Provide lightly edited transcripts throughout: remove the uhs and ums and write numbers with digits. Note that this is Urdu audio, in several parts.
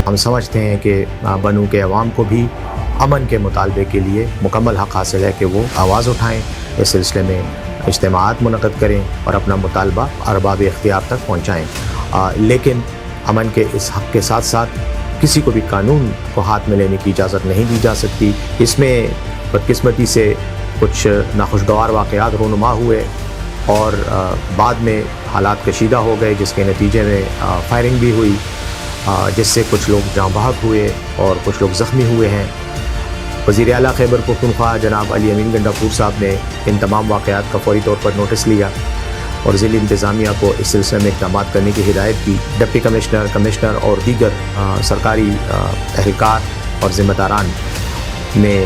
ہم سمجھتے ہیں کہ بنو کے عوام کو بھی امن کے مطالبے کے لیے مکمل حق حاصل ہے کہ وہ آواز اٹھائیں، اس سلسلے میں اجتماعات منعقد کریں اور اپنا مطالبہ ارباب اختیار تک پہنچائیں، لیکن امن کے اس حق کے ساتھ ساتھ کسی کو بھی قانون کو ہاتھ میں لینے کی اجازت نہیں دی جا سکتی۔ اس میں بدقسمتی سے کچھ ناخوشگوار واقعات رونما ہوئے اور بعد میں حالات کشیدہ ہو گئے، جس کے نتیجے میں فائرنگ بھی ہوئی، جس سے کچھ لوگ جاں بحق ہوئے اور کچھ لوگ زخمی ہوئے ہیں۔ وزیر اعلیٰ خیبر پختونخوا جناب علی امین گنڈاپور صاحب نے ان تمام واقعات کا فوری طور پر نوٹس لیا اور ضلعی انتظامیہ کو اس سلسلے میں اقدامات کرنے کی ہدایت کی۔ ڈپٹی کمشنر اور دیگر سرکاری اہلکار اور ذمہ داران نے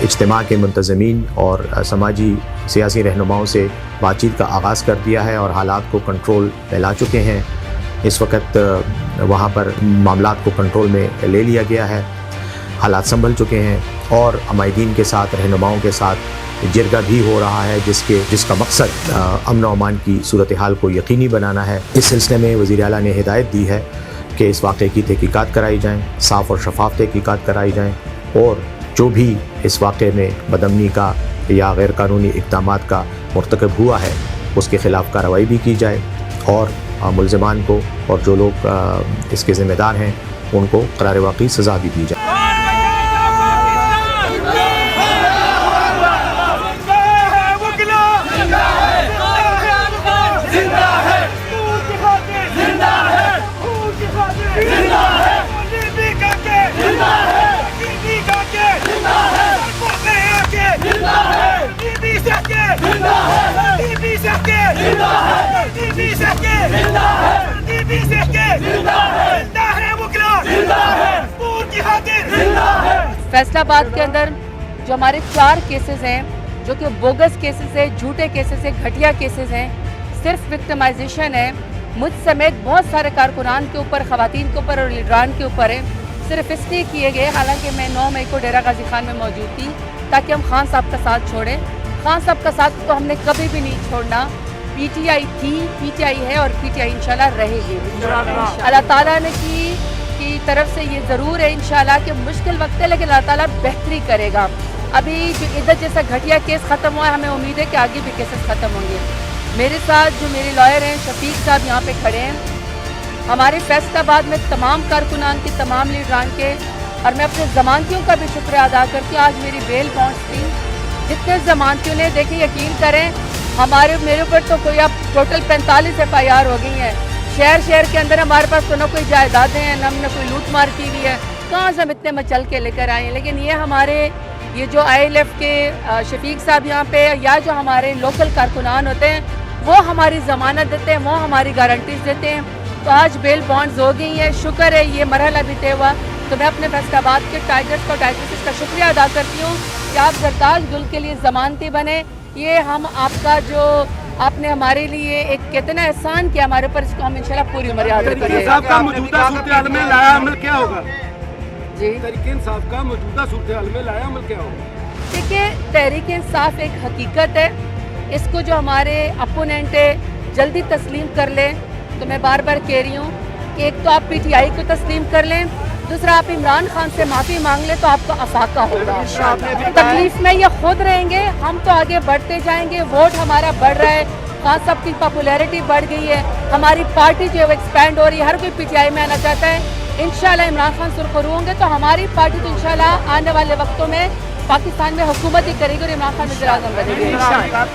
اجتماع کے منتظمین اور سماجی سیاسی رہنماؤں سے بات چیت کا آغاز کر دیا ہے اور حالات کو کنٹرول میں لا چکے ہیں۔ اس وقت وہاں پر معاملات کو کنٹرول میں لے لیا گیا ہے، حالات سنبھل چکے ہیں اور عمائدین کے ساتھ، رہنماؤں کے ساتھ جرگہ بھی ہو رہا ہے جس کا مقصد امن و امان کی صورتحال کو یقینی بنانا ہے۔ اس سلسلے میں وزیر اعلیٰ نے ہدایت دی ہے کہ اس واقعے کی تحقیقات کرائی جائیں، صاف اور شفاف تحقیقات کرائی جائیں اور جو بھی اس واقعے میں بدامنی کا یا غیر قانونی اقدامات کا مرتکب ہوا ہے اس کے خلاف کارروائی بھی کی جائے اور ملزمان کو اور جو لوگ اس کے ذمہ دار ہیں ان کو قرار واقعی سزا بھی دی جائے۔ فیصلہ آباد کے اندر جو ہمارے 4 کیسز ہیں جو کہ بوگس کیسز ہیں، جھوٹے کیسز ہیں، گھٹیا کیسز ہیں، صرف وکٹمائزیشن ہے، مجھ سمیت بہت سارے کارکنان کے اوپر، خواتین کے اوپر اور لیڈران کے اوپر ہے، صرف اس لیے کیے گئے، حالانکہ میں 9 مئی کو ڈیرہ غازی خان میں موجود تھی تاکہ ہم خان صاحب کا ساتھ چھوڑیں۔ خان صاحب کا ساتھ تو ہم نے کبھی بھی نہیں چھوڑنا۔ پی ٹی آئی تھی، پی ٹی آئی ہے اور پی ٹی آئی انشاءاللہ رہے گی۔ اللہ تعالیٰ نے کی طرف سے یہ ضرور ہے انشاءاللہ کہ مشکل وقت ہے لیکن اللہ تعالیٰ بہتری کرے گا۔ ابھی جو ادھر جیسا گھٹیا کیس ختم ہوا ہے، ہمیں امید ہے کہ آگے بھی کیسز ختم ہوں گے۔ میرے ساتھ جو میرے لائر ہیں شفیق صاحب یہاں پہ کھڑے ہیں، ہمارے فیصلہ آباد میں تمام کارکنان کے، تمام لیڈران کے، اور میں اپنے ضمانتیوں کا بھی شکریہ ادا کرتی ہوں۔ آج میری بیل بانڈز تھی، جتنے ضمانتیوں نے دیکھیں، یقین کریں میرے اوپر تو کوئی اب ٹوٹل 45 FIR ہو گئی ہیں۔ شہر کے اندر ہمارے پاس تو نہ کوئی جائیدادیں ہیں، نہ ہم نے کوئی لوٹ مار کی ہوئی ہے، کہاں سے ہم اتنے مچل کے لے کر آئے ہیں۔ لیکن یہ جو ILF کے شفیق صاحب یہاں پہ یا جو ہمارے لوکل کارکنان ہوتے ہیں وہ ہماری ضمانت دیتے ہیں، وہ ہماری گارنٹیز دیتے ہیں، تو آج بیل بانڈز ہو گئی ہیں۔ شکر ہے یہ مرحلہ بھی طے ہوا، تو میں اپنے فیصلہ آباد کے ٹائگرز کو، ٹائگرز کا شکریہ ادا کرتی ہوں کہ آپ زرتاج گل کے لیے ضمانتی بنے۔ یہ ہم آپ کا جو آپ نے ہمارے لیے ایک کتنا احسان کیا ہمارے اوپر، اس کو ہم انشاءاللہ پوری عمر یاد رکھیں گے۔ صاحب کا موجودہ صورتحال میں لایا عمل کیا ہوگا؟ جی تحریک انصاف کا موجودہ صورتحال میں لایا عمل کیا ہوگا؟ دیکھیے، تحریک انصاف ایک حقیقت ہے، اس کو جو ہمارے اپوننٹ ہے جلدی تسلیم کر لیں، تو میں بار بار کہہ رہی ہوں کہ ایک تو آپ PTI کو تسلیم کر لیں، دوسرا آپ عمران خان سے معافی مانگ لیں تو آپ کا افاقہ ہوگا۔ تکلیف میں یہ خود رہیں گے، ہم تو آگے بڑھتے جائیں گے، ووٹ ہمارا بڑھ رہا ہے، خان صاحب کی پاپولیرٹی بڑھ گئی ہے، ہماری پارٹی جو ہے وہ ایکسپینڈ ہو رہی ہے، ہر کوئی PTI میں آنا چاہتا ہے۔ انشاءاللہ عمران خان سرخرو ہوں گے تو ہماری پارٹی تو انشاءاللہ آنے والے وقتوں میں پاکستان میں حکومت ہی کرے گی اور عمران خان وزیر اعظم بنے گی۔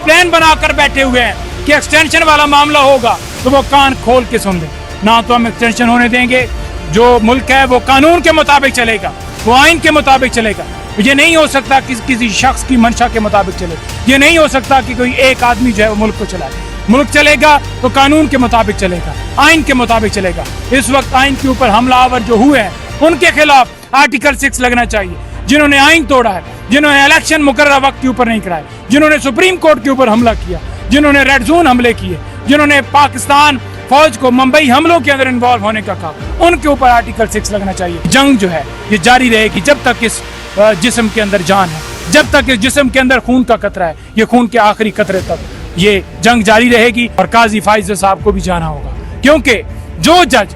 پلان بنا کر بیٹھے ہوئے ہیں کہ ایکسٹینشن والا معاملہ ہوگا تو وہ کان کھول کے سن دیں، نہ تو ہم ایکسٹینشن ہونے دیں گے۔ جو ملک ہے وہ قانون کے مطابق چلے گا، وہ آئین کے مطابق چلے گا۔ یہ نہیں ہو سکتا کہ کسی شخص کی منشا کے مطابق چلے، یہ نہیں ہو سکتا کہ کوئی ایک آدمی جو ہے وہ ملک کو چلائے۔ ملک چلے گا تو قانون کے مطابق چلے گا، آئین کے مطابق چلے گا۔ اس وقت آئین کے اوپر حملہ آور جو ہوئے ہیں ان کے خلاف آرٹیکل 6 لگنا چاہیے، جنہوں نے آئین توڑا ہے، جنہوں نے الیکشن مقررہ وقت کے اوپر نہیں کرائے، جنہوں نے سپریم کورٹ کے اوپر حملہ کیا، جنہوں نے ریڈ زون حملے کیے، جنہوں نے پاکستان فوج کو ممبئی حملوں کے اندر انوالو ہونے کا کہا، ان کے اوپر آرٹیکل 6 لگنا چاہیے۔ جنگ جو ہے یہ جاری رہے گی جب تک اس جسم کے اندر جان ہے، جب تک اس جسم کے اندر خون کا قطرہ ہے، یہ خون کے آخری قطرے تک یہ جنگ جاری رہے گی۔ اور قاضی فائز صاحب کو بھی جانا ہوگا، کیونکہ جو جج